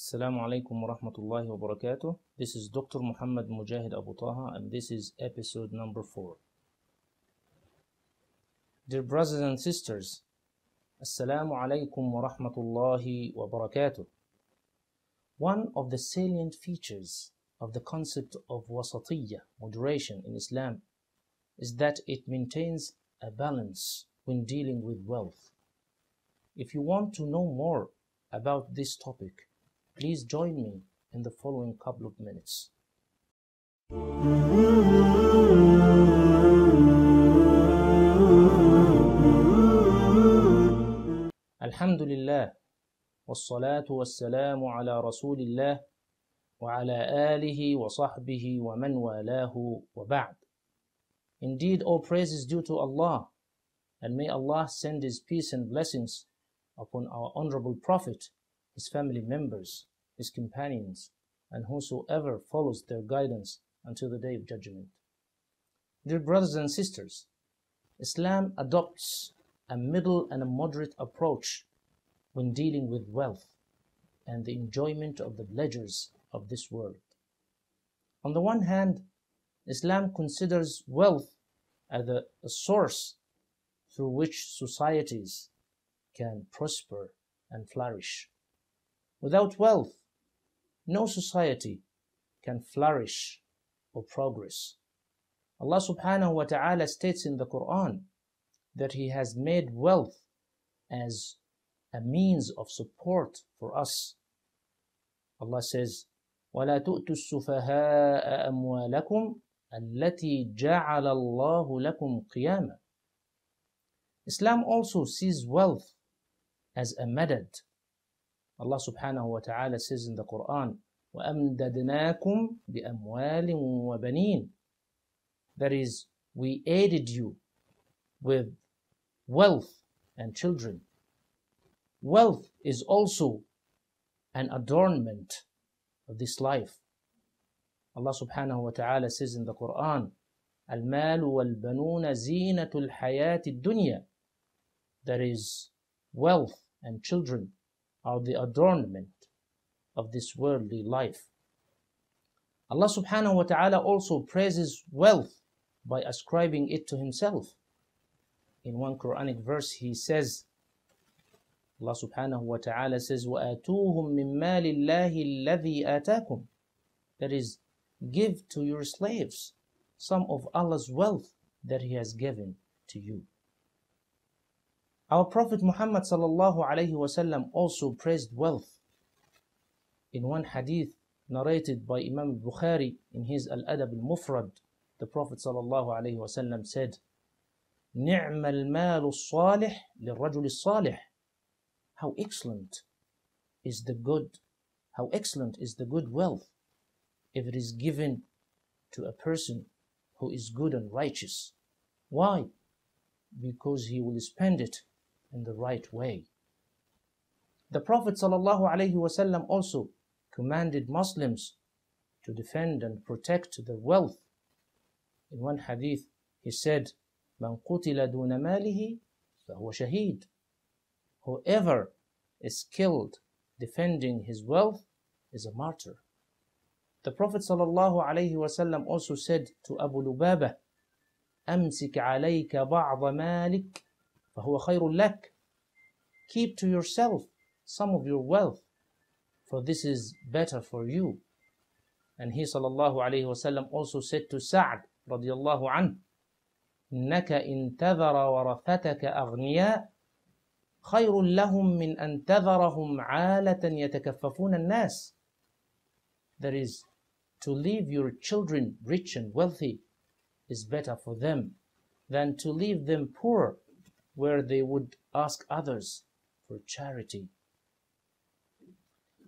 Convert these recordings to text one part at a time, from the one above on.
Assalamu alaikum wa rahmatullahi wa barakatuh. This is Dr. Muhammad Mujahid Abu Taha, and this is episode number 4. Dear brothers and sisters, Assalamu alaikum wa rahmatullahi wa barakatuh. One of the salient features of the concept of wasatiyya, moderation in Islam, is that it maintains a balance when dealing with wealth. If you want to know more about this topic, please join me in the following couple of minutes. Alhamdulillah, wassalatu wassalamu ala rasulillah wa ala alihi wa sahbihi wa man walahu wa ba'd. Indeed, all praise is due to Allah, and may Allah send His peace and blessings upon our honorable Prophet, his family members, his companions, and whosoever follows their guidance until the day of judgment. Dear brothers and sisters, Islam adopts a middle and a moderate approach when dealing with wealth and the enjoyment of the pleasures of this world. On the one hand, Islam considers wealth as a source through which societies can prosper and flourish. Without wealth, no society can flourish or progress. Allah subhanahu wa ta'ala states in the Quran that He has made wealth as a means of support for us. Allah says, وَلَا تُؤْتُوا السُّفَهَاءَ أَمْوَالَكُمْ الَّتِي جَعَلَ اللَّهُ لَكُمْ قِيَامًا. Islam also sees wealth as a madad. Allah subhanahu wa ta'ala says in the Quran, وَأَمْدَدْنَاكُمْ بِأَمْوَالٍ وَبَنِينَ. That is, we aided you with wealth and children. Wealth is also an adornment of this life. Allah subhanahu wa ta'ala says in the Quran, الْمَالُ وَالْبَنُونَ زِينَةُ الْحَيَاةِ الدُّنْيَا. That is, wealth and children are the adornment of this worldly life. Allah subhanahu wa ta'ala also praises wealth by ascribing it to Himself. In one Quranic verse He says, Allah subhanahu wa ta'ala says, وَآتُوهُم مِّن مَّالِ اللَّهِ الَّذِي آتَاكُمْ. That is, give to your slaves some of Allah's wealth that He has given to you. Our Prophet Muhammad sallallahu alayhi wa sallam also praised wealth. In one hadith narrated by Imam al-Bukhari in his Al-Adab al-Mufrad, the Prophet sallallahu alayhi wa sallam said, نِعْمَ الْمَالُ الصَّالِحِ لِلرَّجُلِ الصَّالِحِ. How excellent is the good wealth if it is given to a person who is good and righteous. Why? Because he will spend it in the right way. The Prophet ﷺ also commanded Muslims to defend and protect their wealth. In one hadith, he said, مَنْ قُتِلَ دُونَ مَالِهِ فَهُوَ شَهِيدٌ. Whoever is killed defending his wealth is a martyr. The Prophet ﷺ also said to Abu Lubabah, أَمْسِكْ عَلَيْكَ بَعْضَ مَالِكَ فَهُوَ خَيْرٌ لَكَ. Keep to yourself some of your wealth, for this is better for you. And he sallallahu alayhi wa sallam also said to Sa'd radiyallahu anhu, إِنَّكَ إِن تَذَرَ وَرَثَتَكَ أَغْنِيَاءَ خَيْرٌ لَهُم مِّنْ أَن تَذَرَهُمْ عَالَةً يَتَكَفَّفُونَ النَّاسِ. That is, to leave your children rich and wealthy is better for them than to leave them poor, where they would ask others for charity.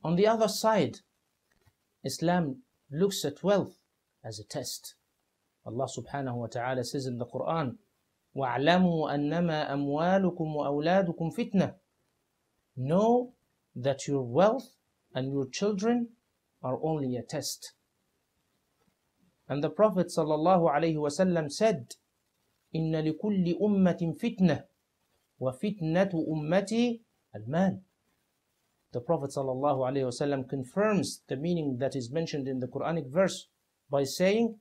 On the other side, Islam looks at wealth as a test. Allah subhanahu wa ta'ala says in the Quran, وَاعْلَمُوا أَنَّمَا أَمْوَالُكُمْ وَأَوْلَادُكُمْ فِتْنَةٌ. Know that your wealth and your children are only a test. And the Prophet sallallahu alayhi wa sallam said, إِنَّ لِكُلِّ أُمَّةٍ فِتْنَةٍ وَفِتْنَةُ أُمَّتِي الْمَالِ. the Prophet ﷺ confirms the meaning that is mentioned in the Quranic verse by saying,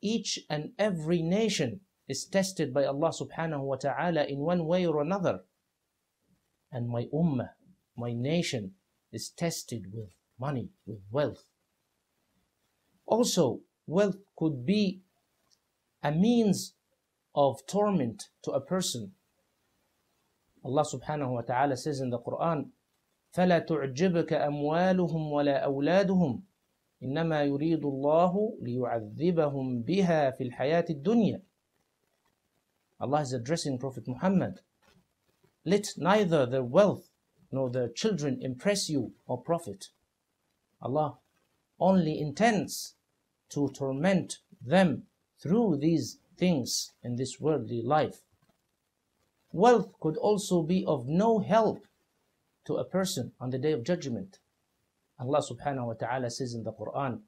each and every nation is tested by Allah subhanahu wa ta'ala in one way or another. And my ummah, my nation, is tested with money, with wealth. Also, wealth could be a means of torment to a person. Allah subhanahu wa ta'ala says in the Quran, فَلَا تُعْجِبْكَ أَمْوَالُهُمْ وَلَا أَوْلَادُهُمْ إِنَّمَا يُرِيدُ اللَّهُ لِيُعَذِّبَهُمْ بِهَا فِي الْحَيَاةِ الدُّنْيَا. Allah is addressing Prophet Muhammad. Let neither their wealth nor their children impress you, O Prophet. Allah only intends to torment them through these things in this worldly life. Wealth could also be of no help to a person on the Day of Judgment. Allah subhanahu wa ta'ala says in the Quran,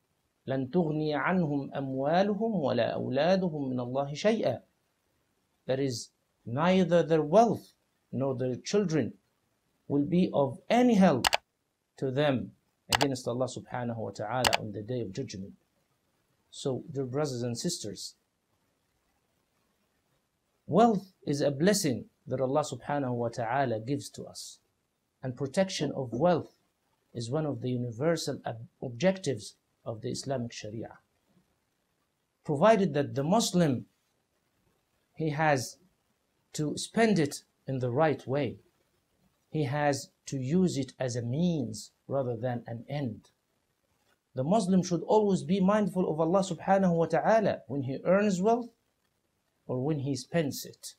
لَن تُغْنِيَ عَنْهُمْ أَمْوَالُهُمْ وَلَا أَوْلَادُهُمْ مِنَ اللَّهِ شَيْئًا. That is, neither their wealth nor their children will be of any help to them against Allah subhanahu wa ta'ala on the Day of Judgment. So, dear brothers and sisters, wealth is a blessing that Allah subhanahu wa ta'ala gives to us. And protection of wealth is one of the universal objectives of the Islamic Sharia. Provided that the Muslim, he has to spend it in the right way. He has to use it as a means rather than an end. The Muslim should always be mindful of Allah subhanahu wa ta'ala when he earns wealth or when he spends it.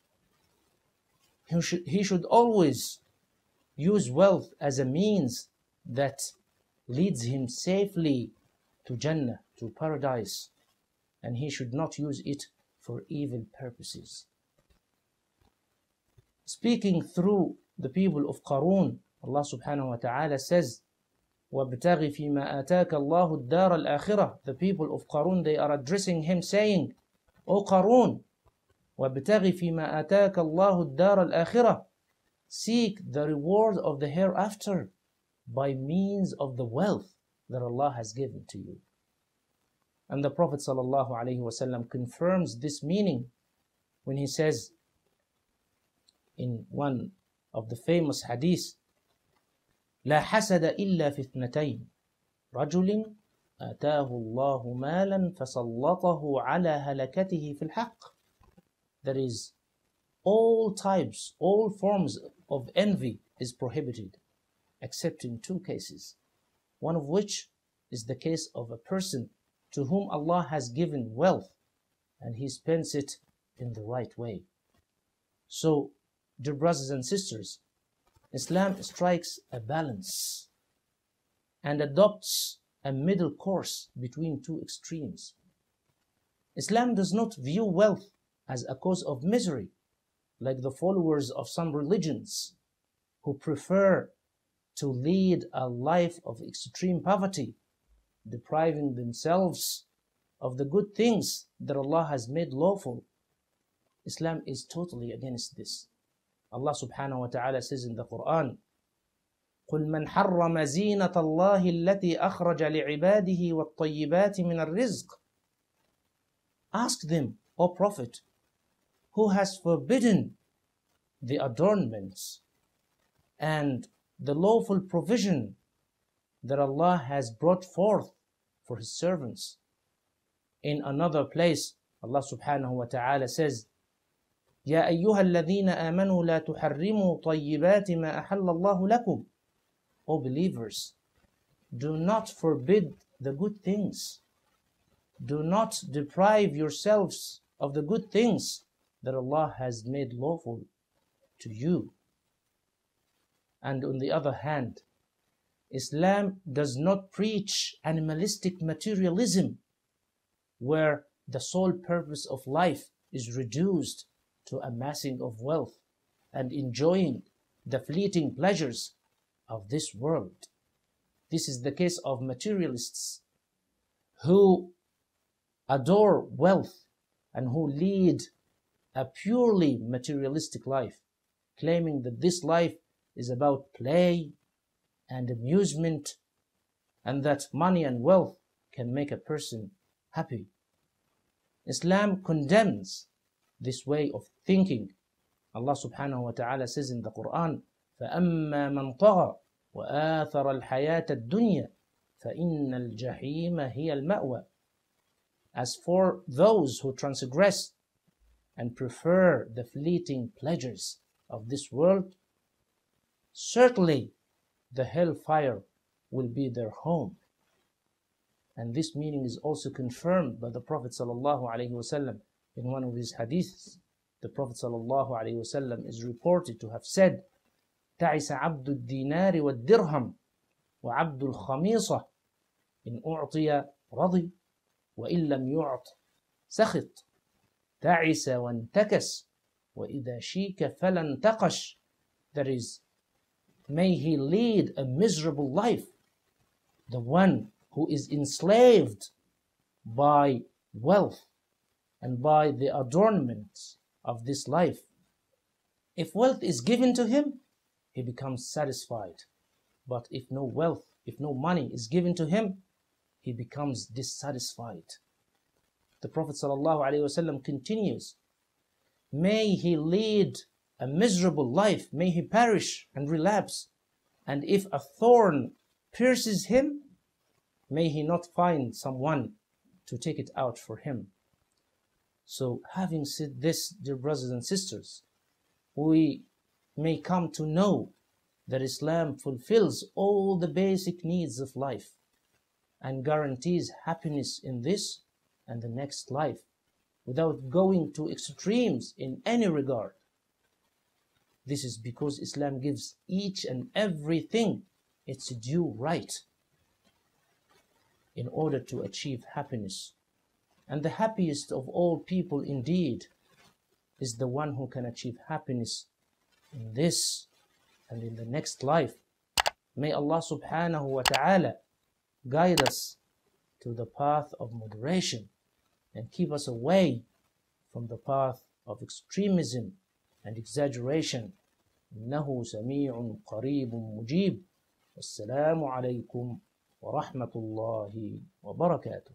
He should always use wealth as a means that leads him safely to Jannah, to paradise, and he should not use it for evil purposes. Speaking through the people of Qarun, Allah subhanahu wa ta'ala says, وَابْتَغِ فِي مَا آتَاكَ اللَّهُ الدَّارَ الْآخِرَةِ. The people of Qarun, they are addressing him saying, O Qarun, وَابْتَغِ فِي مَا آتَاكَ اللَّهُ الدَّارَ الْآخِرَةِ. Seek the reward of the hereafter by means of the wealth that Allah has given to you. And the Prophet ﷺ confirms this meaning when he says in one of the famous hadiths, لا حسد إلا في اثنتين رجل آتاه الله مالا فسلطه على هلكته في الحق. That is, all types, all forms of envy is prohibited, except in two cases. One of which is the case of a person to whom Allah has given wealth and he spends it in the right way. So, dear brothers and sisters, Islam strikes a balance and adopts a middle course between two extremes. Islam does not view wealth as a cause of misery, like the followers of some religions who prefer to lead a life of extreme poverty, depriving themselves of the good things that Allah has made lawful. Islam is totally against this. Allah subhanahu wa ta'ala says in the Quran, قُلْ مَنْ حَرَّمَ زِينَةَ اللَّهِ الَّتِي أَخْرَجَ لِعِبَادِهِ وَالطَّيِّبَاتِ مِنَ الرِّزْقِ. Ask them, O Prophet, who has forbidden the adornments and the lawful provision that Allah has brought forth for His servants. In another place, Allah subhanahu wa ta'ala says, يَا أَيُّهَا الَّذِينَ آمَنُوا لَا تُحَرِّمُوا طَيِّبَاتِ مَا أَحَلَّ اللَّهُ لَكُمْ. O believers, do not forbid the good things. Do not deprive yourselves of the good things that Allah has made lawful to you. And on the other hand, Islam does not preach animalistic materialism, where the sole purpose of life is reduced to amassing of wealth and enjoying the fleeting pleasures of this world. This is the case of materialists who adore wealth and who lead a purely materialistic life, claiming that this life is about play, and amusement, and that money and wealth can make a person happy. Islam condemns this way of thinking. Allah subhanahu wa ta'ala says in the Quran, فَأَمَّا مَنْ طَغَى وَآثَرَ الْحَيَاةَ الدُّنْيَا فَإِنَّ الْجَحِيمَ هِيَ الْمَأْوَى. As for those who transgress and prefer the fleeting pleasures of this world, certainly the hellfire will be their home. And this meaning is also confirmed by the Prophet ﷺ in one of his hadiths. The Prophet ﷺ is reported to have said, تعس عبد الدينار والدرهم وعبد الخميصة إن أعطي رضي وإن لم يعط سخط تعس وانتكس وإذا شيك فلا انتقش. That is, may he lead a miserable life, the one who is enslaved by wealth and by the adornments of this life. If wealth is given to him, he becomes satisfied. But if no wealth, if no money is given to him, he becomes dissatisfied. The Prophet ﷺ continues, may he lead a miserable life, may he perish and relapse, and if a thorn pierces him, may he not find someone to take it out for him. So having said this, dear brothers and sisters, we may come to know that Islam fulfills all the basic needs of life and guarantees happiness in this and the next life without going to extremes in any regard. This is because Islam gives each and everything its due right in order to achieve happiness. And the happiest of all people indeed is the one who can achieve happiness in this and in the next life. May Allah subhanahu wa ta'ala guide us to the path of moderation and keep us away from the path of extremism and exaggeration. إنه سميع قريب مجيب. والسلام عليكم ورحمة الله وبركاته.